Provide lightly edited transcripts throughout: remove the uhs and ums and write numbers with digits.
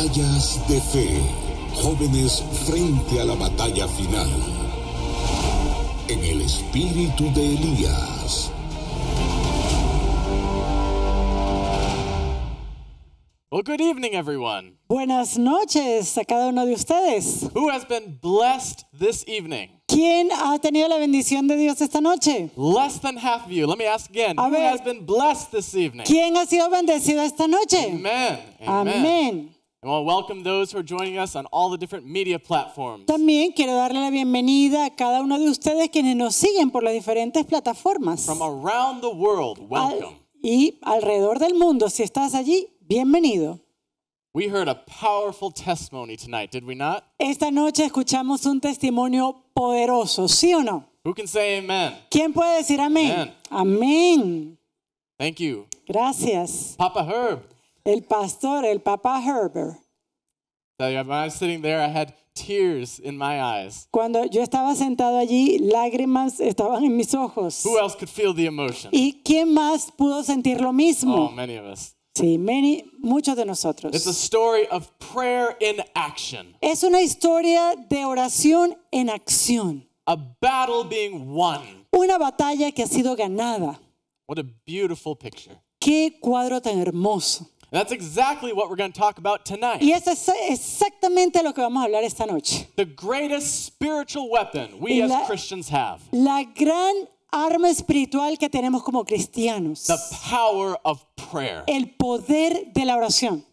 Batallas de fe. Jóvenes frente a la batalla final. En el espíritu de Elías. Well, good evening, everyone. Buenas noches a cada uno de ustedes. Who has been blessed this evening? ¿Quién ha tenido la bendición de Dios esta noche? Less than half of you. Let me ask again. A Who ver. has been blessed this evening? ¿Quién ha sido bendecido esta noche? Amen. Amén. I want to welcome those who are joining us on all the different media platforms. También quiero darle la bienvenida a cada uno de ustedes quienes nos siguen por las diferentes plataformas. From around the world, welcome. Y alrededor del mundo, si estás allí, bienvenido. We heard a powerful testimony tonight, did we not? Esta noche escuchamos un testimonio poderoso, ¿sí o no? Who can say amen? ¿Quién puede decir amén? Amén. Thank you. Gracias. Papa Herb. El pastor, el Papa Herbert. When I was sitting there, I had tears in my eyes. Cuando yo estaba sentado allí, lágrimas estaban en mis ojos. Who else could feel the emotion? ¿Y quién más pudo sentir lo mismo? Oh, many of us. Sí, muchos de nosotros. It's a story of prayer in action. Es una historia de oración en acción. A battle being won. Una batalla que ha sido ganada. What a beautiful picture. Qué cuadro tan hermoso. And that's exactly what we're going to talk about tonight. Y eso es exactamente lo que vamos a hablar esta noche. The greatest spiritual weapon we as Christians have. La gran arma espiritual que tenemos como cristianos. The power of prayer. El poder de la oración.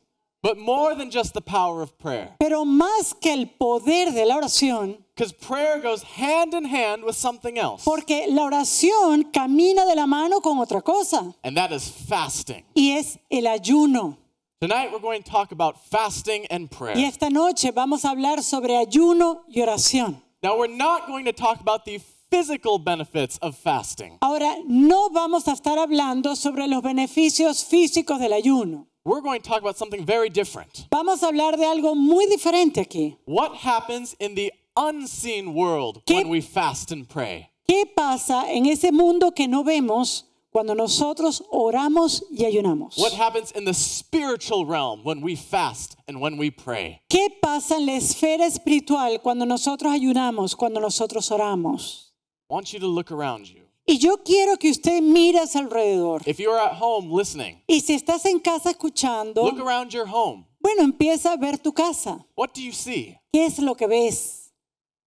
But more than just the power of prayer. Pero más que el poder de la oración. Because prayer goes hand in hand with something else. Porque la oración camina de la mano con otra cosa. And that is fasting. Y es el ayuno. Tonight we're going to talk about fasting and prayer. Y esta noche vamos a hablar sobre ayuno y oración. Now we're not going to talk about the physical benefits of fasting. Ahora, no vamos a estar hablando sobre los beneficios físicos del ayuno. We're going to talk about something very different. Vamos a hablar de algo muy diferente aquí. What happens in the unseen world when we fast and pray? ¿Qué pasa en ese mundo que no vemos cuando nosotros oramos y ayunamos? What happens in the spiritual realm when we fast and when we pray? ¿Qué pasa en la esfera espiritual cuando nosotros ayunamos, cuando nosotros oramos? I want you to look around you. Y yo quiero que usted mire a su alrededor. If you're at home listening, Y si estás en casa escuchando, look around your home. bueno, empieza a ver tu casa. What do you see? ¿Qué es lo que ves?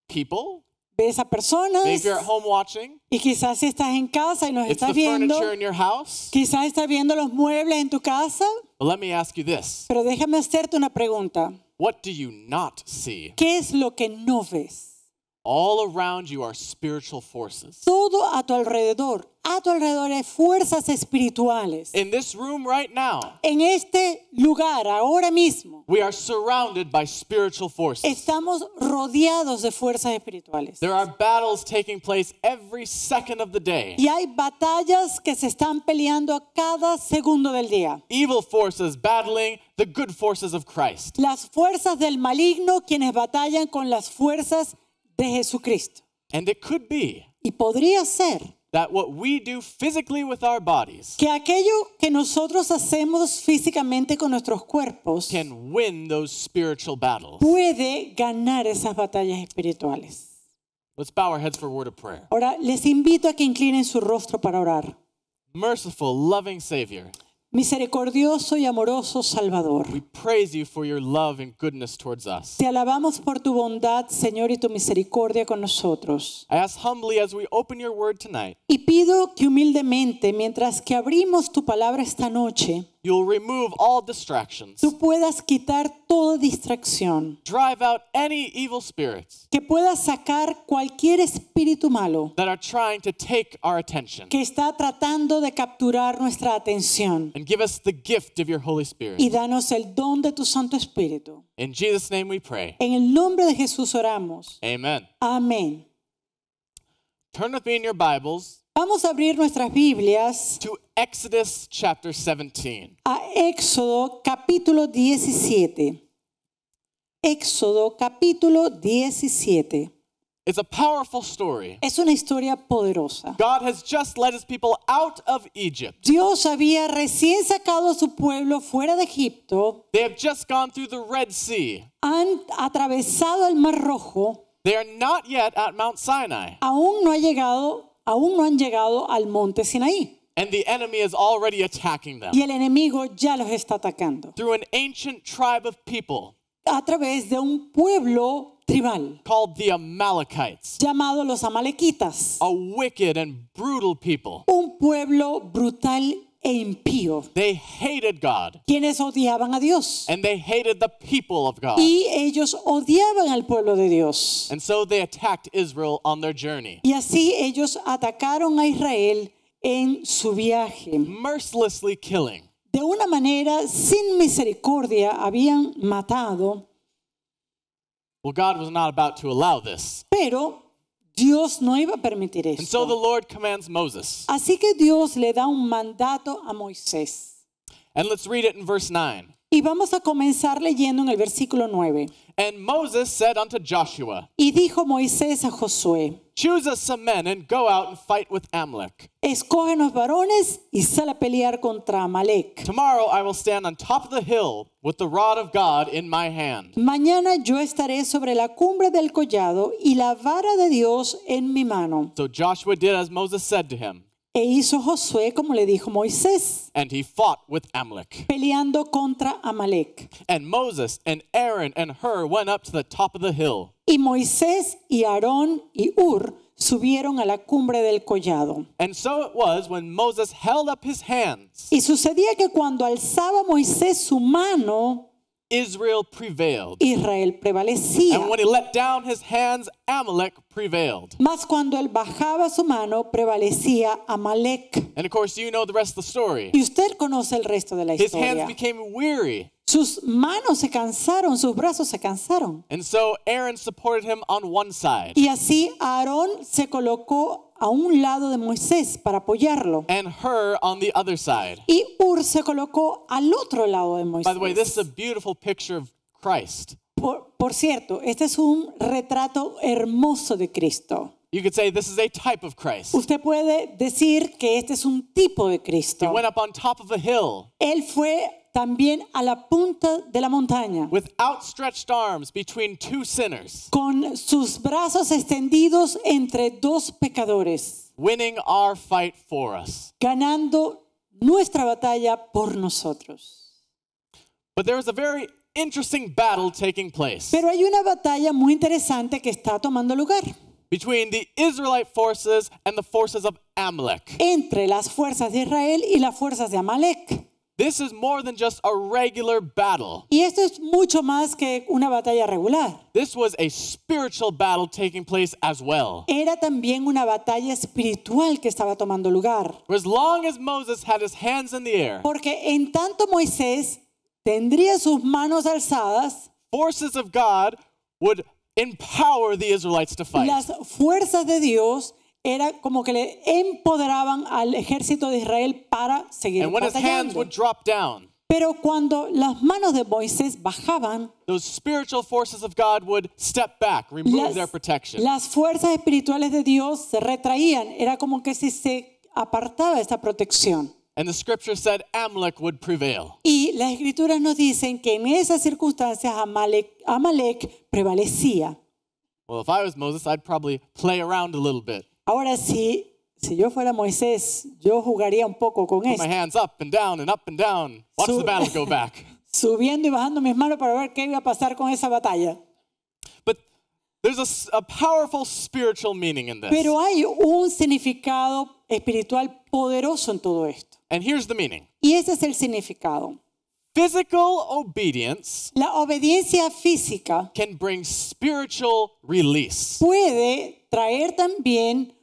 People? ¿Ves a personas? Maybe you're at home watching. Y quizás si estás en casa y nos It's estás the viendo, furniture in your house. quizás estás viendo los muebles en tu casa. But let me ask you this. Pero déjame hacerte una pregunta. What do you not see? ¿Qué es lo que no ves? All around you are spiritual forces. Todo a tu alrededor hay fuerzas espirituales. In this room right now, En este lugar, ahora mismo, we are surrounded by spiritual forces. estamos rodeados de fuerzas espirituales. There are battles taking place every second of the day. Y hay batallas que se están peleando a cada segundo del día. Evil forces battling the good forces of Christ. Las fuerzas del maligno quienes batallan con las fuerzas de Jesucristo. And it could be Y podría ser that what we do physically with our bodies que aquello que nosotros hacemos físicamente con nuestros cuerpos can win those spiritual battles. puede ganar esas batallas espirituales. Let's bow our heads for a word of prayer. Ahora, les invito a que inclinen su rostro para orar. Merciful, loving Savior, Misericordioso y amoroso Salvador. we praise you for your love and goodness towards us. Te alabamos por tu bondad, Señor, y tu misericordia con nosotros. I ask humbly as we open your word tonight, Y pido que humildemente, mientras que abrimos tu palabra esta noche, you'll remove all distractions, tú puedas quitar toda distracción, drive out any evil spirits que puedas sacar cualquier espíritu malo that are trying to take our attention, que está tratando de capturar nuestra atención, and give us the gift of your Holy Spirit. y danos el don de tu Santo Espíritu. In Jesus' name we pray. En el nombre de Jesús oramos. Amen. Amén. Turn with me in your Bibles Vamos a abrir nuestras Biblias to Exodus chapter 17. a Éxodo capítulo 17. Éxodo capítulo 17. It's a powerful story. Es una historia poderosa. God has just led his people out of Egypt. Dios había recién sacado a su pueblo fuera de Egipto, They have just gone through the Red Sea. han atravesado el Mar Rojo, They are not yet at Mount Sinai. aún no han llegado al monte Sinaí. And the enemy is already attacking them Y el enemigo ya los está atacando through an ancient tribe of people a través de un pueblo tribal called the Amalekites, llamado los Amalequitas, a wicked and brutal people. un pueblo brutal e impío, They hated God quienes odiaban a Dios. and they hated the people of God. Y ellos odiaban al pueblo de Dios. And so they attacked Israel on their journey. Y así ellos atacaron a Israel en su viaje. Mercilessly killing. De una manera sin misericordia habían matado, Well, God was not about to allow this. pero Dios no iba a permitir And so the eso. Lord commands Moses. Así que Dios le da un mandato a Moisés. And let's read it in verse 9. Y vamos a comenzar leyendo en el versículo 9. And Moses said unto Joshua, Y dijo Moisés a Josué: choose us some men and go out and fight with Amalek. escógenos varones y sal a pelear contra Amalek. Tomorrow I will stand on top of the hill with the rod of God in my hand. Mañana yo estaré sobre la cumbre del collado y la vara de Dios en mi mano. So Joshua did as Moses said to him, E hizo Josué como le dijo Moisés, and he fought with Amalek. peleando contra Amalek. And Moses and Aaron and Hur went up to the top of the hill. Y Moisés y Aarón y Ur subieron a la cumbre del collado. And so it was when Moses held up his hands, Y sucedía que cuando alzaba Moisés su mano, Israel prevailed. Israel prevalecía. And when he let down his hands, Amalek prevailed. Mas cuando él bajaba su mano, prevalecía Amalek. And of course, you know the rest of the story. Y usted conoce el resto de la His hands historia. became weary. Sus manos se cansaron, sus brazos se cansaron. And so Aaron supported him on one side, Y así Aarón se colocó a un lado de Moisés para apoyarlo. and Hur on the other side. Y Ur se colocó al otro lado de By the way, this is a Moisés. beautiful picture of Christ. Por cierto, este es un retrato hermoso de Cristo. You could say this is a type of Christ. Usted puede decir que este es un tipo de He Cristo. went up on top of a hill Él fue también a la punta de la montaña, with outstretched arms between two sinners, con sus brazos extendidos entre dos pecadores, winning our fight for us. ganando nuestra batalla por nosotros. But there is a very interesting battle taking place Pero hay una batalla muy interesante que está tomando lugar between the Israelite forces and the forces of Amalek. entre las fuerzas de Israel y las fuerzas de Amalek. This is more than just a regular battle. Y esto es mucho más que una batalla regular. This was a spiritual battle taking place as well. Era también una batalla espiritual que estaba tomando lugar. For as long as Moses had his hands in the air, Porque en tanto Moisés tendría sus manos alzadas, forces of God would empower the Israelites to fight. las fuerzas de Dios era como que le empoderaban al ejército de Israel para seguir And when his hands batallando. would drop down, Pero cuando las manos de Moisés bajaban, those spiritual forces of God would step back, remove their protection. las fuerzas espirituales de Dios se retraían. Era como que si se apartaba esta protección. And the scripture said Amalek would prevail. Y las escrituras nos dicen que en esas circunstancias Amalek prevalecía. Well, if I was Moses, I'd probably play around a little bit. Ahora, si yo fuera Moisés, yo jugaría un poco con Put my esto, hands up and down and up and down. Watch Su- the battle go back. subiendo y bajando mis manos para ver qué iba a pasar con esa batalla. But there's a powerful spiritual meaning in this. Pero hay un significado espiritual poderoso en todo esto. And here's the meaning. Y ese es el significado. Physical obedience La obediencia física can bring spiritual release. puede traer también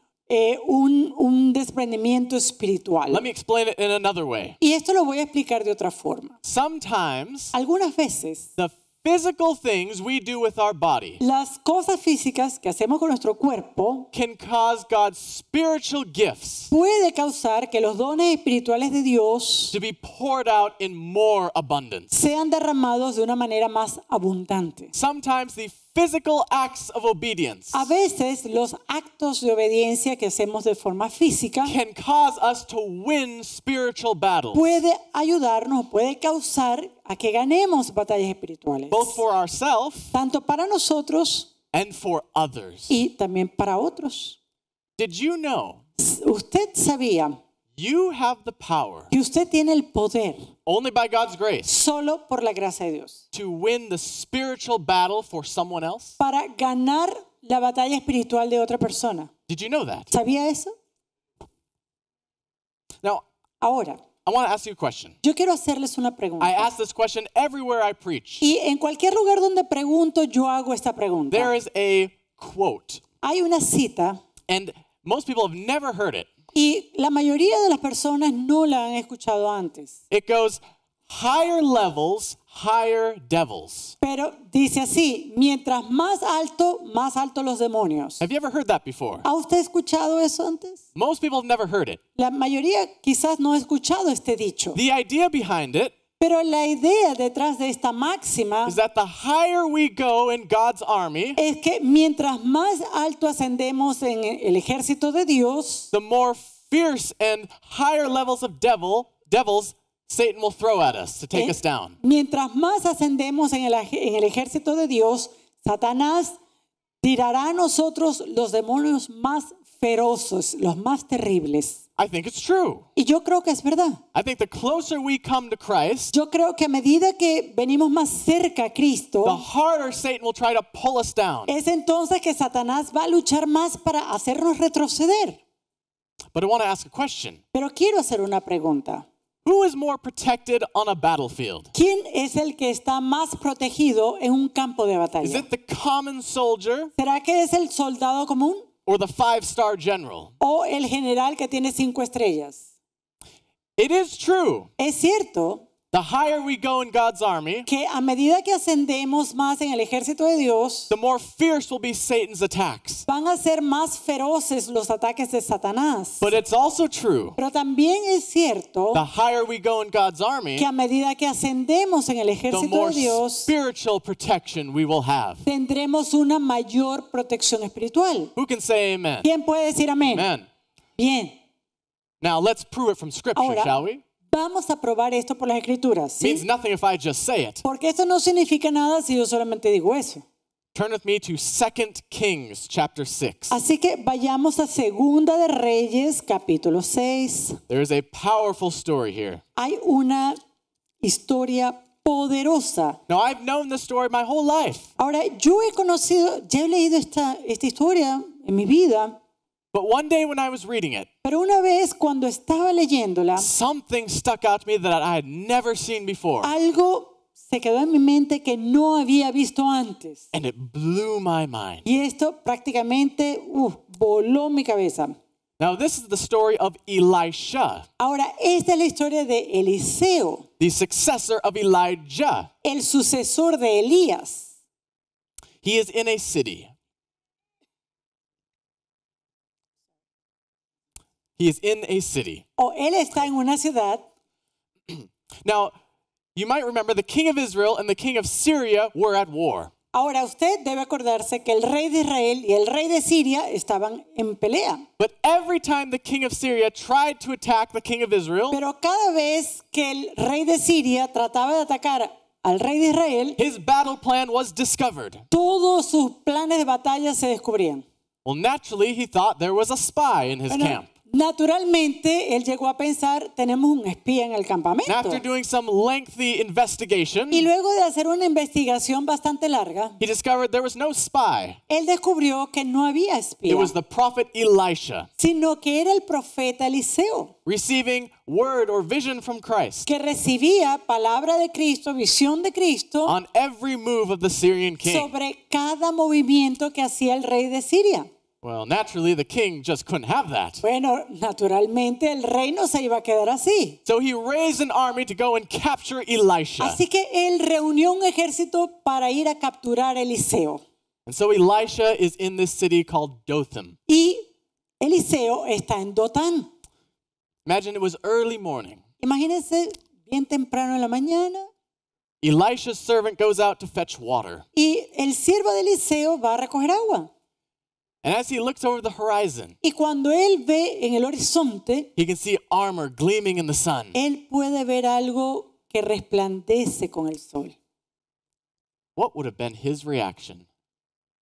un desprendimiento espiritual. Let me explain it in another way. Y esto lo voy a explicar de otra forma. Sometimes Algunas veces the physical things we do with our body las cosas físicas que hacemos con nuestro cuerpo can cause God's spiritual gifts puede causar que los dones espirituales de Dios to be poured out in more abundance. sean derramados de una manera más abundante. Sometimes the physical acts of obedience A veces los actos de obediencia que hacemos de forma física can cause us to win spiritual battles, puede ayudarnos, puede causar a que ganemos batallas espirituales, both for ourselves tanto para nosotros and for others. y también para otros. Did you know Usted sabía you have the power, que usted tiene el poder only by God's grace, solo por la gracia de Dios to win the spiritual battle for someone else? para ganar la batalla espiritual de otra persona? Did you know that? ¿Sabía eso? Now, Ahora, I want to ask you a question. yo quiero hacerles una I pregunta. ask this question everywhere I preach. Y en cualquier lugar donde pregunto, yo hago esta pregunta. There is a quote, Hay una cita and most people have never heard it. y la mayoría de las personas no la han escuchado antes. It goes, higher levels, higher devils. Pero dice así, mientras más alto los demonios. Have you ever heard that before? ¿Ha usted escuchado eso antes? Most people have never heard it. La mayoría quizás no ha escuchado este dicho. The idea behind it Pero la idea detrás de esta máxima is that the higher we go in God's army, es que mientras más alto ascendemos en el ejército de Dios, the more fierce and higher levels of devils Satan will throw at us to take us down. mientras más ascendemos en el ejército de Dios, Satanás tirará a nosotros los demonios más feroces, los más terribles. I think it's true. Y yo creo que es verdad. I think the closer we come to Christ, Yo creo que a medida que venimos más cerca a the Cristo, harder Satan will try to pull us down. es entonces que Satanás va a luchar más para hacernos retroceder. But I want to ask a question. Pero quiero hacer una pregunta. Who is more protected on a battlefield? ¿Quién es el que está más protegido en un campo de Is batalla? it the common soldier ¿Será que es el soldado común or the 5-star general? o el general que tiene 5 estrellas? It is true. Es cierto The higher we go in God's army, que a medida que ascendemos más en el ejército de Dios, the more fierce will be Satan's attacks. van a ser más feroces los ataques de Satanás. But it's also true. Pero también es cierto The higher we go in God's army, que a medida que ascendemos en el the ejército more de Dios, spiritual protection we will have. tendremos una mayor protección espiritual. Who can say amen? ¿Quién puede decir amén? Amen. Bien. Now let's prove it from Scripture, Ahora, shall we? vamos a probar esto por las escrituras, ¿sí? Means nothing if I just say it. Porque esto no significa nada si yo solamente digo eso. Turn with me to 2 Kings chapter 6. Así que vayamos a Segunda de Reyes, capítulo 6. There is a powerful story here. Hay una historia poderosa. Now I've known this story my whole life, Ahora, yo he leído esta historia en mi vida, but one day when I was reading it, pero una vez cuando estaba leyéndola, something stuck out to me that I had never seen before, algo se quedó en mi mente que no había visto antes. and it blew my mind. Y esto prácticamente voló mi cabeza. Now this is the story of Elisha, Ahora, esta es la historia de Eliseo, the successor of Elijah. el sucesor de Elías. He is in a city. He is in a city. O él está en una ciudad. Now, you might remember the king of Israel and the king of Syria were at war. Ahora, usted debe acordarse que el rey de Israel y el rey de Siria estaban en pelea. But every time the king of Syria tried to attack the king of Israel, Pero cada vez que el rey de Siria trataba de atacar al rey de Israel, his battle plan was discovered. todos sus planes de batalla se descubrían. Well, naturally, he thought there was a spy in his Bueno, camp. naturalmente, él llegó a pensar, tenemos un espía en el And campamento. after doing some lengthy investigation, Y luego de hacer una investigación bastante larga, he discovered there was no spy. él descubrió que no había espía, It was the prophet Elisha sino que era el profeta Eliseo, receiving word or vision from Christ que recibía palabra de Cristo, visión de Cristo, on every move of the Syrian king. sobre cada movimiento que hacía el rey de Siria. Well, naturally, the king just couldn't have that. Bueno, naturalmente el rey no se iba a quedar así. So he raised an army to go and capture Elisha. Así que él reunió un ejército para ir a capturar a Eliseo. And so Elisha is in this city called Dothan. Y Eliseo está en Dotán. Imagine it was early morning. Imagínense bien temprano en la mañana. Elisha's servant goes out to fetch water. Y el siervo de Eliseo va a recoger agua. And as he looks over the horizon, Y cuando él ve en el horizonte, he can see armor gleaming in the sun. él puede ver algo que resplandece con el sol. What would have been his reaction?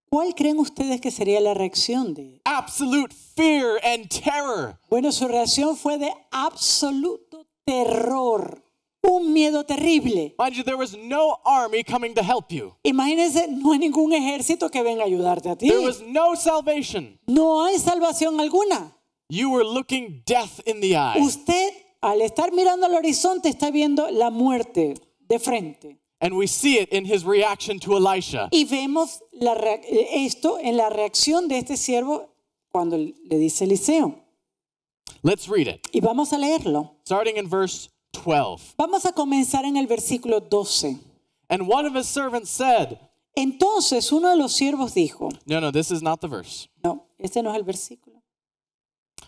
¿Cuál creen ustedes que sería la reacción de él? Absolute fear and terror. Bueno, su reacción fue de absoluto terror, un miedo terrible. Mind you, there was no army coming to help you. Imagínense, no hay ningún ejército que venga a ayudarte a ti. There was no salvation. No hay salvación alguna. You were looking death in the eye. Usted, al estar mirando al horizonte, está viendo la muerte de frente. And we see it in his reaction to Elisha. Y vemos esto en la reacción de este siervo cuando le dice Eliseo. Let's read it. Y vamos a leerlo. Starting in verse 12. Vamos a comenzar en el versículo 12. And one of his servants said, Entonces uno de los siervos dijo, no, this is not the verse. no, este no es el versículo.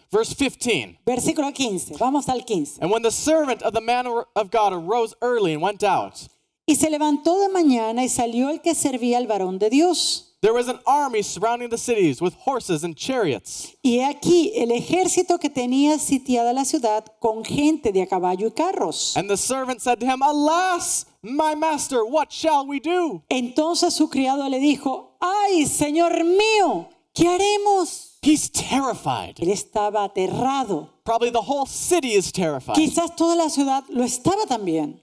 Verse 15. Versículo 15, vamos al 15. And when the servant of the man of God arose early and went out, Y se levantó de mañana y salió el que servía al varón de Dios. there was an army surrounding the cities with horses and chariots. Y he aquí el ejército que tenía sitiada la ciudad con gente de a caballo y carros. And the servant said to him, Alas, my master, what shall we do? Entonces su criado le dijo, ¡ay, Señor mío! ¿Qué haremos? He's terrified. Él estaba aterrado. Probably the whole city is terrified. Quizás toda la ciudad lo estaba también.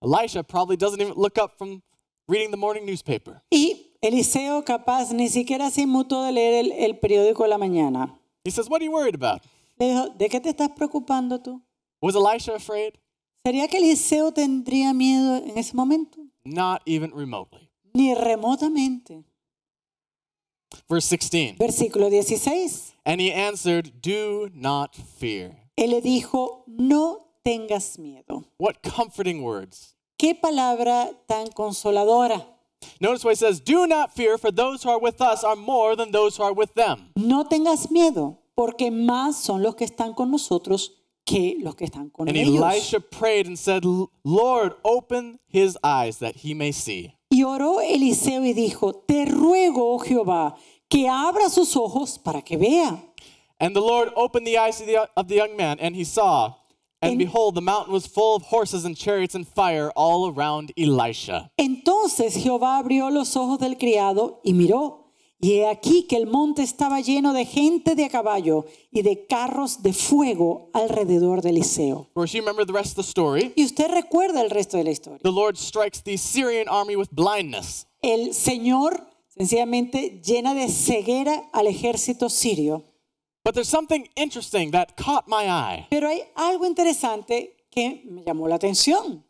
Elisha probably doesn't even look up from reading the morning newspaper. Y Eliseo capaz ni siquiera se inmutó de leer el periódico de la mañana. He says, What are you worried about? Le dijo, ¿de qué te estás preocupando tú? Was Elisha afraid? ¿Sería que Eliseo tendría miedo en ese momento? Not even remotely. Ni remotamente. Verse 16. Versículo 16. And he answered, Do not fear. Él le dijo, no tengas miedo. What comforting words. Qué palabra tan consoladora. Notice what he says, Do not fear, for those who are with us are more than those who are with them. No tengas miedo, porque más son los que están con nosotros que los que están con And ellos. Elisha prayed and said, Lord, open his eyes that he may see. Y oró Eliseo y dijo, te ruego, oh Jehová, que abra sus ojos para que vea. And the Lord opened the eyes of the young man, and he saw, and behold, the mountain was full of horses and chariots and fire all around Elisha. Entonces Jehová abrió los ojos del criado y miró. Y he aquí que el monte estaba lleno de gente de a caballo y de carros de fuego alrededor de Eliseo. Of course, you remember the rest of the story. Y usted recuerda el resto de la historia. The Lord strikes the Syrian army with blindness. El Señor sencillamente llena de ceguera al ejército sirio. But there's something interesting that caught my eye. Pero hay algo interesante que me llamó la atención.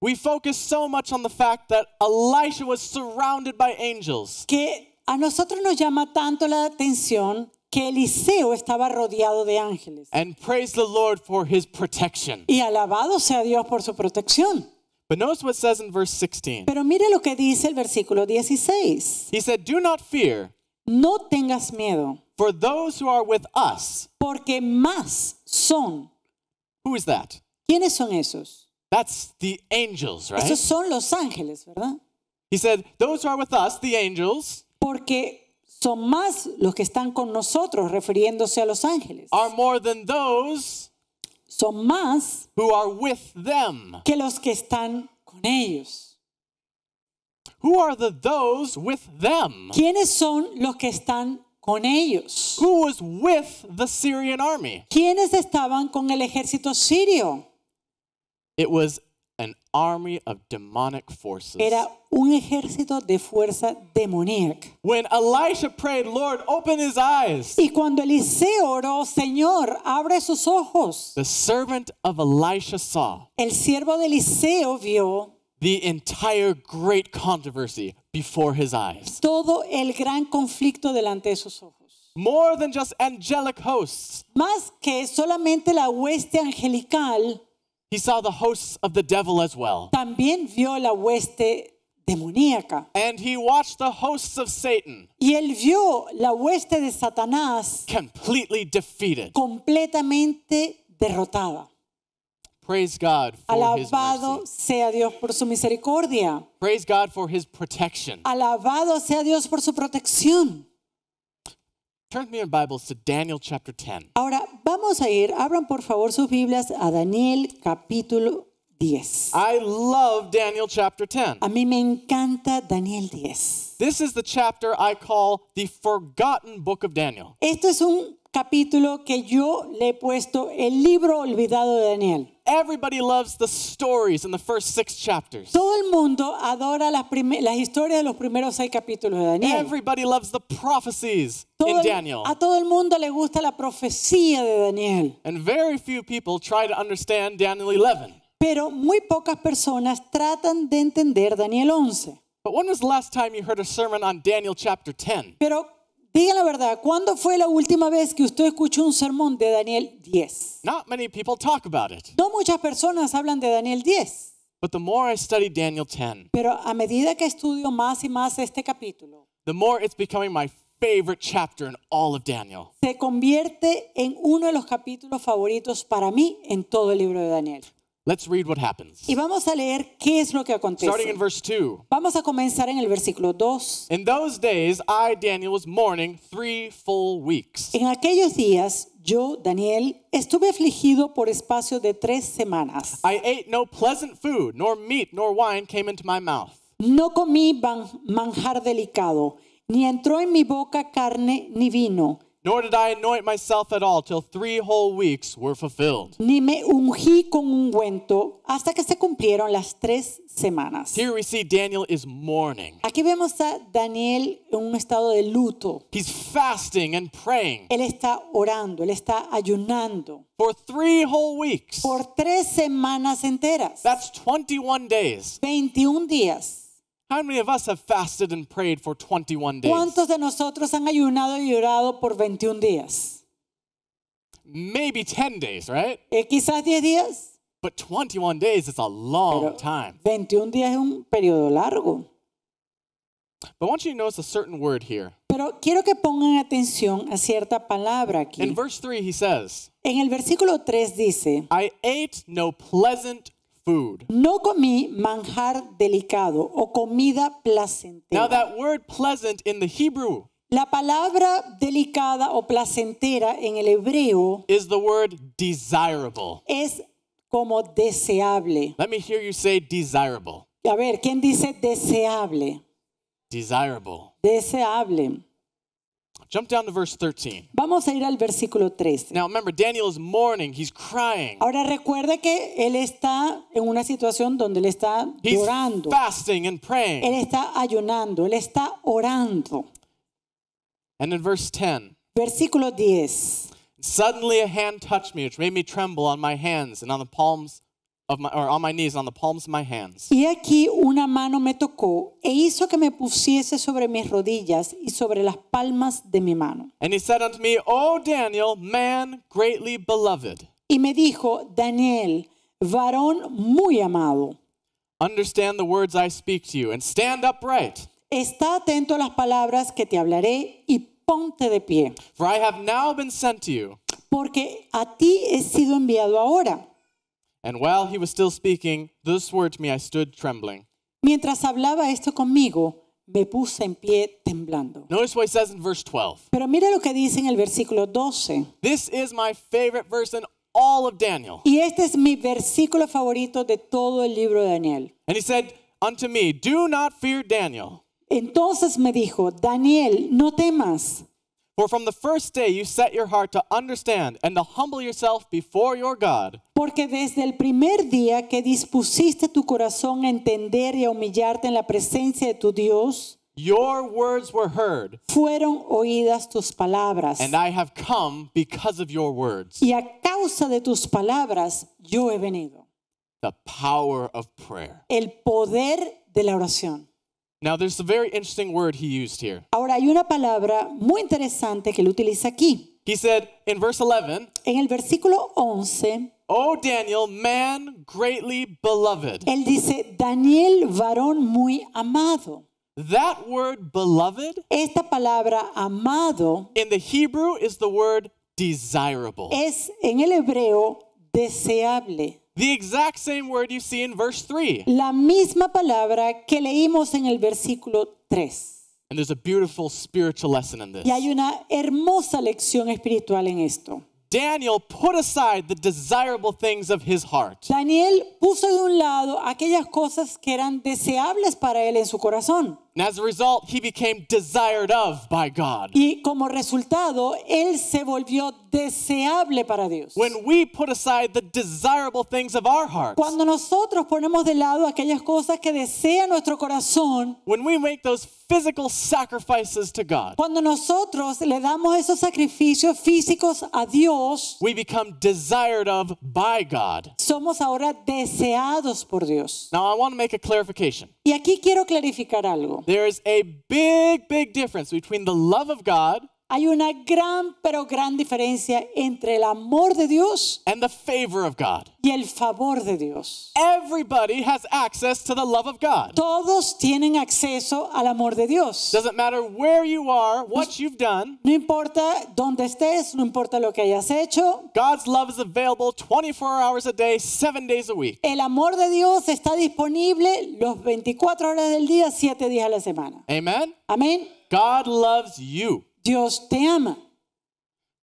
We focus so much on the fact that Elisha was surrounded by angels. Que a nosotros nos llama tanto la atención que Eliseo estaba rodeado de ángeles. And praise the Lord for his protection. Y alabado sea Dios por su protección. But notice what it says in verse 16. Pero mire lo que dice el versículo 16. He said, Do not fear, No tengas miedo, for those who are with us. porque más son. Who is that? ¿Quiénes son esos? That's the angels, right? Esos son los ángeles, ¿verdad? He said, Those who are with us, the angels, Porque son más los que están con nosotros, refiriéndose a los ángeles. are more than those Son más who are with them. que los que están con ellos. Who are those with them? ¿Quiénes son los que están con ellos? Who was with the Syrian army? ¿Quiénes estaban con el ejército sirio? It was an army of demonic forces. Era un ejército de fuerza demoníaca. When Elisha prayed, Lord, open his eyes, Y cuando Eliseo oró, Señor, abre sus ojos, the servant of Elisha saw el siervo de Eliseo vio the entire great controversy before his eyes. todo el gran conflicto delante de sus ojos. More than just angelic hosts, Más que solamente la hueste angelical, he saw the hosts of the devil as well. también vio la hueste demoníaca. And he watched the hosts of Satan Y él vio la hueste de Satanás completely defeated. completamente derrotada. Praise God for His Alabado mercy. sea Dios por su misericordia. Praise God for His protection. Alabado sea Dios por su protección. Turn with me in Bibles to Daniel chapter 10. Ahora vamos a ir, abran por favor sus Biblias a Daniel capítulo 10. I love Daniel chapter 10. A mí me encanta Daniel 10. This is the chapter I call the forgotten book of Daniel. Esto es un capítulo que yo le he puesto el libro olvidado de Daniel. Everybody loves the stories in the first 6 chapters. Todo el mundo adora las historias de los primeros 6 capítulos de Daniel. Everybody loves the prophecies in Daniel. A todo el mundo le gusta la profecía de Daniel. And very few people try to understand Daniel 11. Pero muy pocas personas tratan de entender Daniel 11. But when was the last time you heard a sermon on Daniel chapter 10? Pero digan la verdad, ¿cuándo fue la última vez que usted escuchó un sermón de Daniel 10? Not many people talk about it. No muchas personas hablan de Daniel 10. But the more I study Daniel 10, Pero a medida que estudio más y más este capítulo, the more it's becoming my favorite chapter in all of Daniel. se convierte en uno de los capítulos favoritos para mí en todo el libro de Daniel. Let's read what happens. Y vamos a leer qué es lo que Starting in acontece. verse 2. Vamos a comenzar en el versículo 2. In those days, I, Daniel, was mourning 3 full weeks. En aquellos días, yo, Daniel, estuve afligido por espacio de 3 semanas. I ate no pleasant food, nor meat, nor wine came into my mouth. No comí manjar delicado, ni entró en mi boca carne ni vino, Nor did I anoint myself at all till 3 whole weeks were fulfilled. ni me ungí con ungüento hasta que se cumplieron las 3 semanas. Here we see Daniel is mourning. Aquí vemos a Daniel en un estado de luto. He's fasting and praying Él está orando, él está ayunando for 3 whole weeks. por 3 semanas enteras, That's 21 days. 21 días. How many of us have fasted and prayed for 21 days? ¿Cuántos de nosotros han ayunado y orado por 21 días? Maybe 10 days, right? Quizás 10 días, But 21 days is a long pero time. 21 días es un periodo largo. But I want you to notice a certain word here. Pero quiero que pongan atención a cierta palabra aquí. In verse 3, he says, En el versículo 3 dice, I ate no pleasant food. no comí manjar delicado o comida Now, placentera. that word pleasant in the Hebrew La palabra delicada o placentera en el hebreo is the word desirable. es como deseable. Let me hear you say desirable. A ver, ¿quién dice deseable? Desirable. Deseable. Jump down to verse 13. Vamos a ir al versículo 13. Now, remember, Daniel is mourning. He's crying. Ahora recuerde que él está en una situación donde él está He's llorando. fasting and Él praying. está ayunando, él está orando. And in verse 10, Versículo 10. suddenly a hand touched me, which made me tremble on my hands and on the palms of my, or on my knees and on the palms of my hands. Y aquí una mano me tocó e hizo que me pusiese sobre mis rodillas y sobre las palmas de mi mano. And he said unto me, O Daniel, man greatly beloved, Y me dijo, Daniel, varón muy amado, understand the words I speak to you and stand upright. está atento a las palabras que te hablaré y ponte de pie, For I have now been sent to you. porque a ti he sido enviado ahora. And while he was still speaking this word to me, I stood trembling. Mientras hablaba esto conmigo, me puse en pie temblando. Notice what he says in verse 12. Pero mira lo que dice en el versículo 12. This is my favorite verse in all of Daniel. Y este es mi versículo favorito de todo el libro de Daniel. And he said unto me, Do not fear, Daniel. Entonces me dijo, Daniel, no temas, For from the first day you set your heart to understand and to humble yourself before your God. porque desde el primer día que dispusiste tu corazón a entender y a humillarte en la presencia de tu Dios, Your words were heard, fueron oídas tus palabras. and I have come because of your words. Y a causa de tus palabras, yo he venido. The power of prayer. El poder de la oración. Now, there's a very interesting word he used here. Ahora hay una palabra muy interesante que él utiliza aquí. He said in verse 11, En el versículo 11, O Daniel, man greatly beloved. él dice, Daniel, varón muy amado. That word beloved Esta palabra amado in the Hebrew is the word desirable. es en el hebreo deseable. The exact same word you see in verse 3. La misma palabra que leímos en el versículo 3. And there's a beautiful spiritual lesson in this. Y hay una hermosa lección espiritual en esto. Daniel put aside the desirable things of his heart. Daniel puso de un lado aquellas cosas que eran deseables para él en su corazón. And as a result, he became desired of by God. Y como resultado, él se volvió deseable para Dios. When we put aside the desirable things of our hearts, Cuando nosotros ponemos de lado aquellas cosas que desea nuestro corazón, when we make those physical sacrifices to God, cuando nosotros le damos esos sacrificios físicos a Dios, we become desired of by God. somos ahora deseados por Dios. Now, I want to make a clarification. Y aquí quiero clarificar algo. There is a big difference between the love of God Hay una gran, pero gran diferencia entre el amor de Dios and the favor of God. y el favor de Dios. Everybody has access to the love of God. Todos tienen acceso al amor de Dios. Doesn't matter where you are, what you've done, No importa dónde estés, no importa lo que hayas hecho, God's love is available 24 hours a day, 7 days a week. el amor de Dios está disponible los 24 horas del día, 7 días a la semana. Amen? Amén. God loves you. Dios te ama,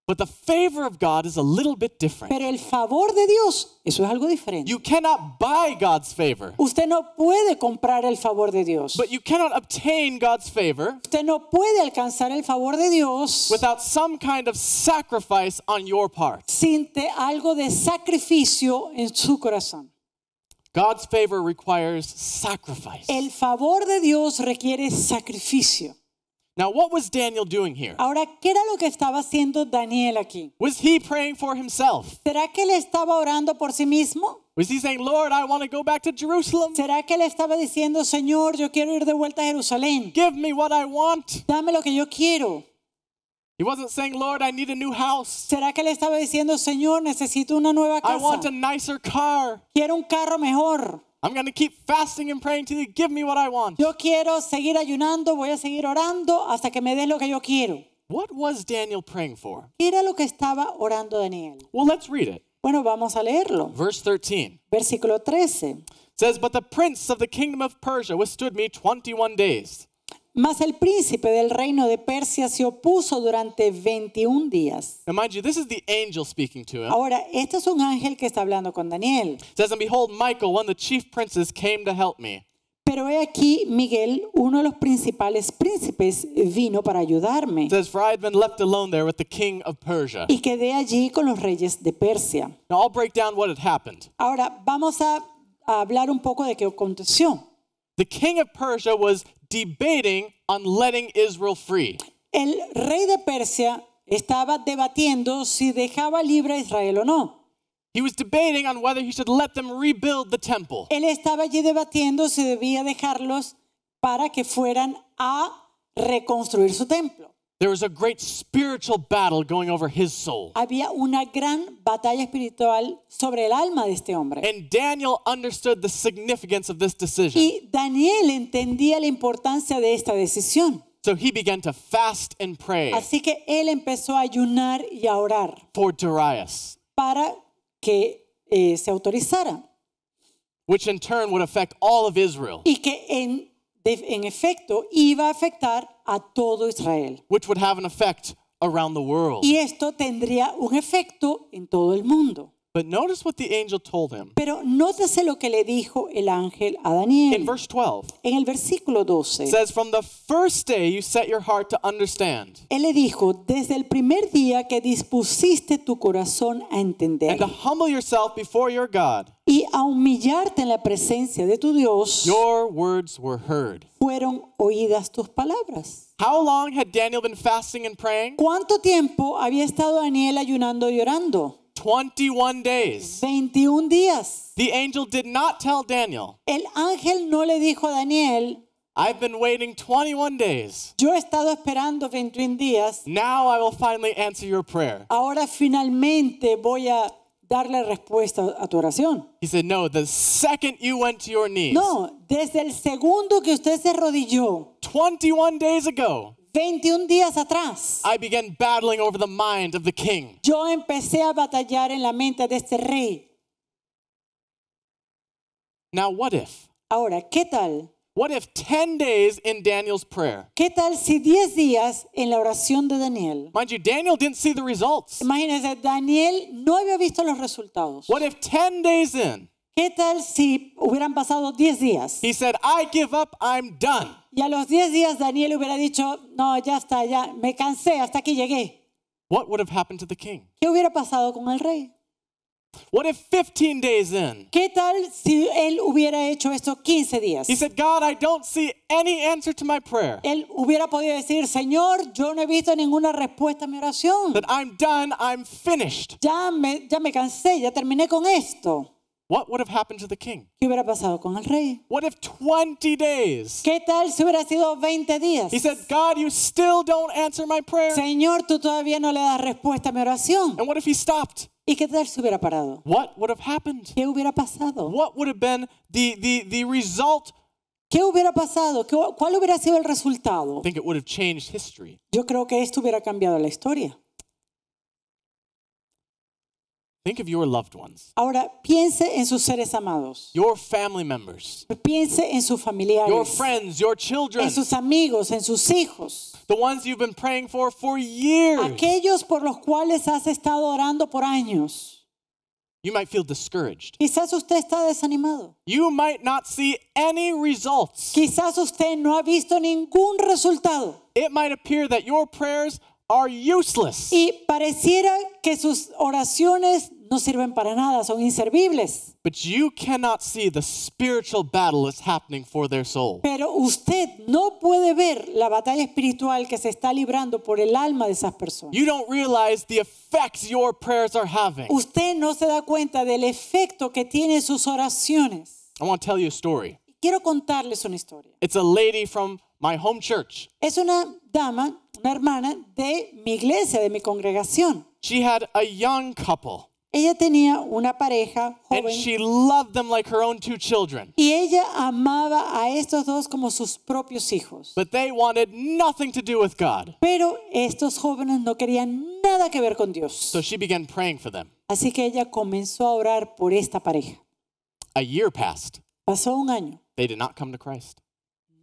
But the favor of God is a little bit different. pero el favor de Dios, eso es algo diferente. You cannot buy God's favor, Usted no puede comprar el favor de Dios. but you cannot obtain God's favor Usted no puede alcanzar el favor de Dios without some kind of sacrifice on your part. sin algo de sacrificio en su corazón. God's favor requires sacrifice. El favor de Dios requiere sacrificio. Now, what was Daniel doing here? Ahora, ¿qué era lo que estaba haciendo Daniel aquí? Was he praying for himself? ¿Será que él estaba orando por sí mismo? Was he saying, Lord, I want to go back to Jerusalem? ¿Será que él estaba diciendo, Señor, yo quiero ir de vuelta a Jerusalén? Give me what I want. Dame lo que yo quiero. He wasn't saying, Lord, I need a new house. ¿Será que él estaba diciendo, Señor, necesito una nueva I want casa? a nicer car. Quiero un carro mejor. I'm going to keep fasting and praying till you give me what I want. Yo quiero seguir ayunando, voy a seguir orando hasta que me des lo que yo quiero. What was Daniel praying for? ¿Qué era lo que estaba orando Daniel? Well, let's read it. Bueno, vamos a leerlo. Verse 13 Versículo 13. says, But the prince of the kingdom of Persia withstood me 21 days. Mas el príncipe del reino de Persia se opuso durante 21 días. Now, mind you, this is the angel speaking to him. Ahora, este es un ángel que está hablando con Daniel. It says, And behold, Michael, one of the chief princes, came to help me. Pero he aquí, Miguel, uno de los principales príncipes, vino para ayudarme. It says, For I had been left alone there with the king of Persia. Y quedé allí con los reyes de Persia. Now, I'll break down what had happened. Ahora, vamos a hablar un poco de qué aconteció. The king of Persia was debating on letting Israel free. El rey de Persia estaba debatiendo si dejaba libre a Israel o no. He was debating on whether he should let them rebuild the temple. Él estaba allí debatiendo si debía dejarlos para que fueran a reconstruir su templo. There was a great spiritual battle going over his soul. Había una gran batalla espiritual sobre el alma de este hombre. And Daniel understood the significance of this decision. Y Daniel entendía la importancia de esta decisión. So he began to fast and pray Así que él empezó a ayunar y a orar for Darius, para que se autorizara. which in turn would affect all of Israel, Y que en efecto iba a afectar a todo Israel. which would have an effect around the world. Y esto tendría un efecto en todo el mundo. But notice what the angel told him. Pero nótese lo que le dijo el ángel a In Daniel. verse 12, En el versículo 12, it says, From the first day you set your heart to understand, él le dijo, desde el primer día que dispusiste tu corazón a entender and to humble yourself before your God, y a humillarte en la presencia de tu Dios, your words were heard. fueron oídas tus palabras. How long had Daniel been fasting and praying? ¿Cuánto tiempo había estado Daniel ayunando y orando? 21 days. 21 días. The angel did not tell Daniel, El ángel no le dijo a Daniel, I've been waiting 21 days. yo he estado esperando 21 días, Now I will finally answer your prayer. ahora finalmente voy a darle respuesta a tu oración. He said, No, the second you went to your knees, No, desde el segundo que usted se arrodilló, 21 days ago, 21 días atrás, I began battling over the mind of the king. yo empecé a batallar en la mente de este rey. Now, what if? Ahora, ¿qué tal? What if 10 days in Daniel's prayer? ¿Qué tal si 10 días en la oración de Daniel? Mind you, Daniel didn't see the results. Imagínense, Daniel no había visto los resultados. What if 10 days in, ¿Qué tal si hubieran pasado 10 días? he said, I give up, I'm done? Y a los 10 días Daniel hubiera dicho, no, ya está, ya me cansé, hasta aquí llegué. What would have happened to the king? ¿Qué hubiera pasado con el rey? What if 15 days in, ¿Qué tal si él hubiera hecho esto 15 días? he said, God, I don't see any answer to my prayer. Él hubiera podido decir, Señor, yo no he visto ninguna respuesta a mi oración. That I'm done, I'm finished. Ya me cansé, ya terminé con esto. What would have happened to the king? ¿Qué hubiera pasado con el rey? What if 20 days? ¿Qué tal si hubiera sido 20 días? He said, God, you still don't answer my prayer. Señor, tú todavía no le das respuesta a mi oración. And what if he stopped? ¿Y qué tal si hubiera parado? What would have happened? ¿Qué hubiera pasado? What would have been the result? ¿Qué hubiera pasado? ¿Cuál hubiera sido el resultado? I think it would have changed history. Yo creo que esto hubiera cambiado la historia. Think of your loved ones, Ahora, piense en sus seres amados. your family members, Piense en sus your familiares, friends, your children, en sus amigos, en sus hijos. the ones you've been praying for years. Aquellos por los cuales has estado orando por años. You might feel discouraged. Quizás usted está desanimado. You might not see any results. Quizás usted no ha visto ningún resultado. It might appear that your prayers are useless. Y pareciera que sus oraciones no sirven para nada, son inservibles. But you cannot see the spiritual battle that's happening for their soul. Pero usted no puede ver la batalla espiritual que se está librando por el alma de esas personas. You don't realize the effects your prayers are having. Usted no se da cuenta del efecto que tienen sus oraciones. I want to tell you a story. Quiero contarles una historia. It's a lady from my home church. Es una dama, una hermana de mi iglesia, de mi congregación. She had a young couple, Ella tenía una pareja and joven she loved them like her own two children. y ella amaba a estos dos como sus propios hijos. But they wanted nothing to do with God. Pero estos jóvenes no querían nada que ver con Dios. So she began praying for them. Así que ella comenzó a orar por esta pareja. A year passed. Pasó un año. They did not come to Christ.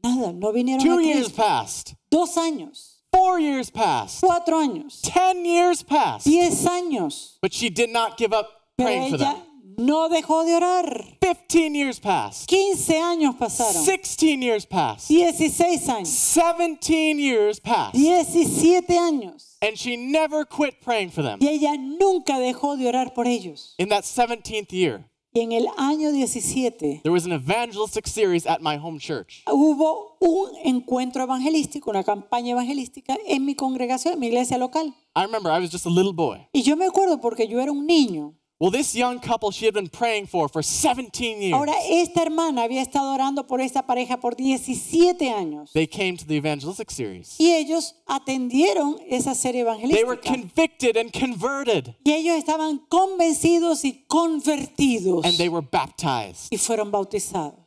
Nada, no vinieron 2 a years Cristo. passed. 2 años, 4 years passed. 4 años, 10 years passed. 10 años. But she did not give up Pero praying for ella them. no dejó de orar. 15 years passed. 15 años pasaron. 16 years passed. 16 años. 17 years passed. 17 años. And she never quit praying for them. Y ella nunca dejó de orar por ellos. In that 17th year, Y en el año 17 there was an evangelistic series at my home church. hubo un encuentro evangelístico, una campaña evangelística en mi congregación, en mi iglesia local. I remember I was just a little boy. Y yo me acuerdo porque yo era un niño. Well, this young couple she had been praying for 17 years. Ahora, esta hermana había estado orando por esta pareja por 17 años. They came to the evangelistic series. Y ellos atendieron esa serie They were evangelística. convicted and converted, Y ellos estaban convencidos y convertidos. and they were baptized. Y fueron bautizados.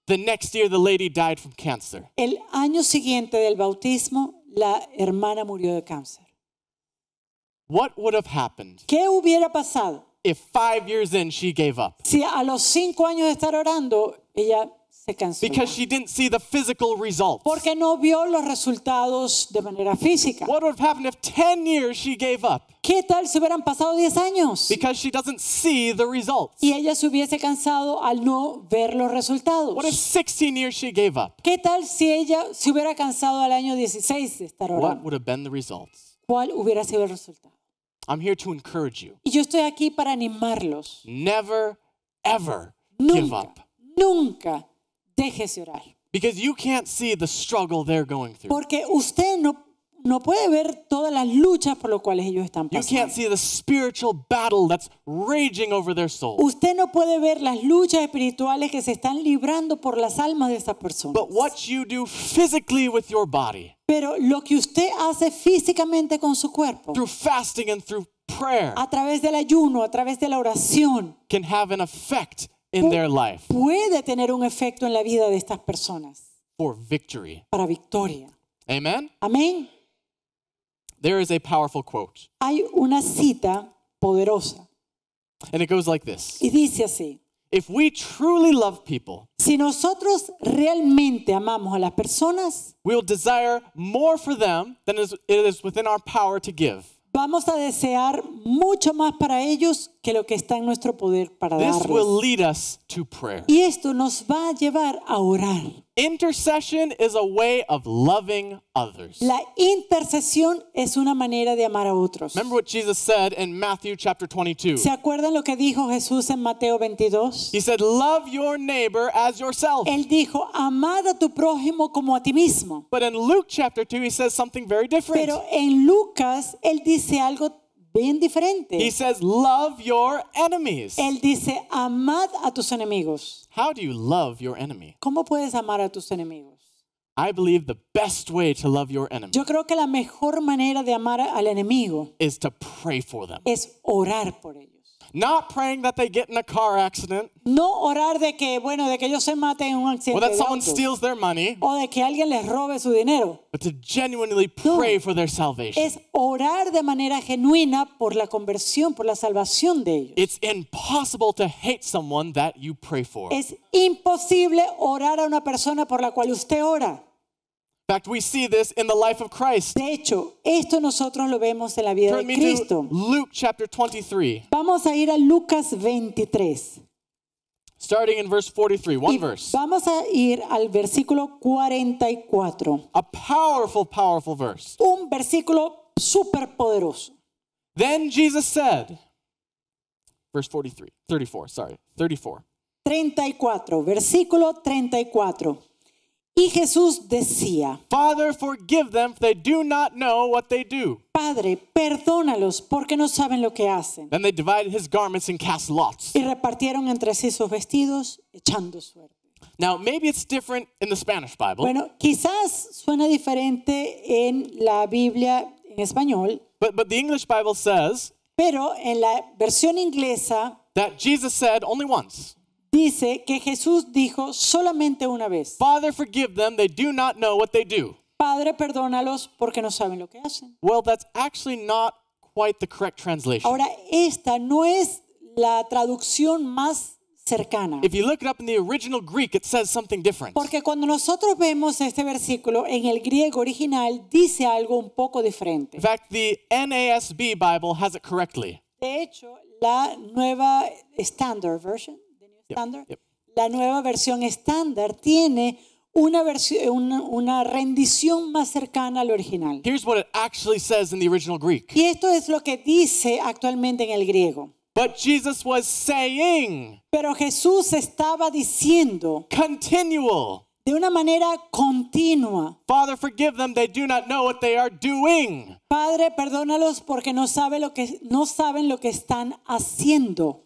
The next year, the lady died from cancer. El año siguiente del bautismo, la hermana murió de cáncer. What would have happened ¿Qué hubiera pasado if 5 years in she gave up? si a los 5 años de estar orando, ella se cansó? Because she didn't see the physical results. Porque no vio los resultados de manera física. What would have happened if 10 years she gave up? ¿Qué tal si hubieran pasado 10 años? Because she doesn't see the results. Y ella se hubiese cansado al no ver los resultados. What if 16 years she gave up? ¿Qué tal si ella se hubiera cansado al año 16 de estar What orando? would have been the results? ¿Cuál hubiera sido el resultado? I'm here to encourage you. Y yo estoy aquí para animarlos. Never, ever give Nunca, up. nunca dejes de orar. Because you can't see the struggle they're going through. Porque usted no puede ver todas las luchas por las cuales ellos están You can't pasando. see the spiritual battle that's raging over their soul. Usted no puede ver las luchas espirituales que se están librando por las almas de estas personas. But what you do physically with your body, Pero lo que usted hace físicamente con su cuerpo, through fasting and through prayer, a través del ayuno, a través de la oración, can have an effect in their life puede tener un efecto en la vida de estas personas for victory. para victoria. Amen? Amén. There is a powerful quote, Hay una cita poderosa and it goes like this. y dice así: If we truly love people, Si nosotros realmente amamos a las personas, we will desire more for them than it is within our power to give. vamos a desear mucho más para ellos que lo que está en nuestro poder para This will darles. lead us to prayer. Y esto nos va a llevar a orar. Intercession is a way of loving others. La intercesión es una manera de amar a otros. Remember what Jesus said in Matthew chapter 22. ¿Se acuerdan lo que dijo Jesús en Mateo 22? He said, love your neighbor as yourself. Él dijo, amad a tu prójimo como a ti mismo. But in Luke chapter 2, he says something very different. Pero en Lucas, él dice algo bien diferente. He says, love your enemies. Él dice, amad a tus enemigos. How do you love your enemy? ¿Cómo puedes amar a tus enemigos? I believe the best way to love your enemy Yo creo que la mejor manera de amar al enemigo is to pray for them. es orar por ellos. Not praying that they get in a car accident No orar de que, bueno, de que ellos se maten en un or accidente that de someone auto, steals their money, o de que alguien les robe su dinero. but to genuinely pray for their salvation. Es orar de manera genuina por la conversión, por la salvación de ellos. It's impossible to hate someone that you pray for. In Es imposible orar a una persona por la cual usted ora. fact, we see this in the life of Christ. De hecho, esto nosotros lo vemos en la vida de Turn me Cristo. to Luke chapter 23, Vamos a ir a Lucas 23. starting in verse 43, one Y verse. vamos a ir al versículo 44. A powerful, powerful verse. Un versículo súper poderoso. Then Jesus said, verse 34. 34, versículo 34. Y Jesús decía, Father, forgive them, for they do not know what they do. Padre, perdónalos porque no saben lo que hacen. Then they divided his garments and cast lots. Y repartieron entre sí sus vestidos, echando suerte. Now, maybe it's different in the Spanish Bible, Bueno, quizás suena diferente en la Biblia en español, but the English Bible says pero en la versión inglesa that Jesus said only once, dice que Jesús dijo solamente una vez, Father, forgive them, they do not know what they do. Padre, perdónalos porque no saben lo que hacen. Well, that's actually not quite the correct translation. Ahora, esta no es la traducción más cercana. If you look it up in the original Greek, it says something different. Porque cuando nosotros vemos este versículo en el griego original, dice algo un poco diferente. In fact, the NASB Bible has it correctly. De hecho, la nueva Standard Version, the New Standard, yep. la nueva versión estándar tiene una rendición más cercana al original. Here's what it actually says in the original Greek. Y esto es lo que dice actualmente en el griego. But Jesus was saying, Pero Jesús estaba diciendo continual, de una manera continua, Father, forgive them, they do not know what they are doing. Padre, perdónalos porque no saben lo que están haciendo.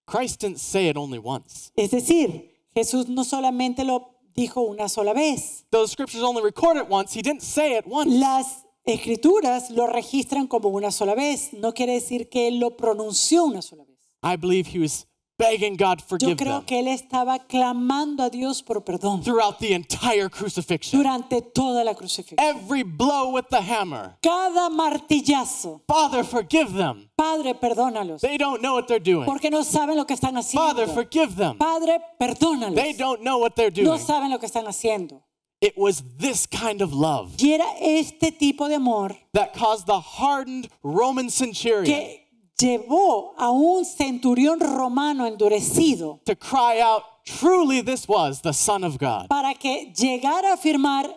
Christ didn't say it only once. Es decir, Jesús no solamente lo dijo una sola vez. Though the scriptures only record it once, he didn't say it once. Las escrituras lo registran como una sola vez. No quiere decir que él lo pronunció una sola vez. I believe he was begging God to Yo forgive creo them que él estaba clamando a Dios por perdón throughout the entire crucifixion. durante toda la crucifixión. Every blow with the hammer. Cada martillazo. Father, forgive them. Padre, perdónalos. They don't know what they're doing. Porque no saben lo que están Father, haciendo. forgive them. Padre, perdónalos. They don't know what they're No doing. saben lo que están haciendo. It was this kind of love Y era este tipo de amor that caused the hardened Roman centurion que llevó a un centurión romano endurecido to cry out, truly this was the Son of God. para que llegara a afirmar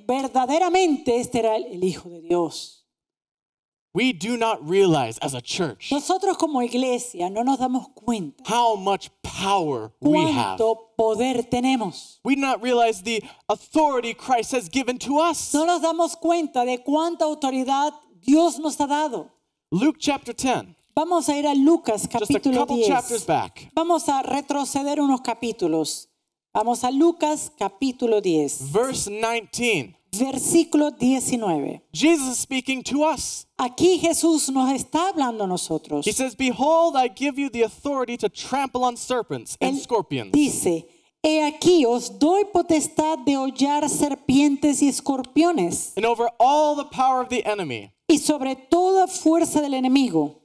verdaderamente este era el Hijo de Dios. We do not realize as a church Nosotros como iglesia no nos damos cuenta how much power we have. cuánto poder tenemos. We do not realize the authority Christ has given to us. No nos damos cuenta de cuánta autoridad Dios nos ha dado. Luke chapter 10, Vamos a ir a Lucas just a capítulo couple chapters 10. back. Vamos a retroceder unos capítulos. Vamos a Lucas capítulo 10, Verse 19. versículo 19. Jesus is speaking to us. Aquí Jesús nos está hablando a nosotros. He says, behold, I give you the authority to trample on serpents and Él scorpions. dice, he aquí os doy potestad de hollar serpientes y escorpiones And over all the power of the enemy, y sobre toda fuerza del enemigo.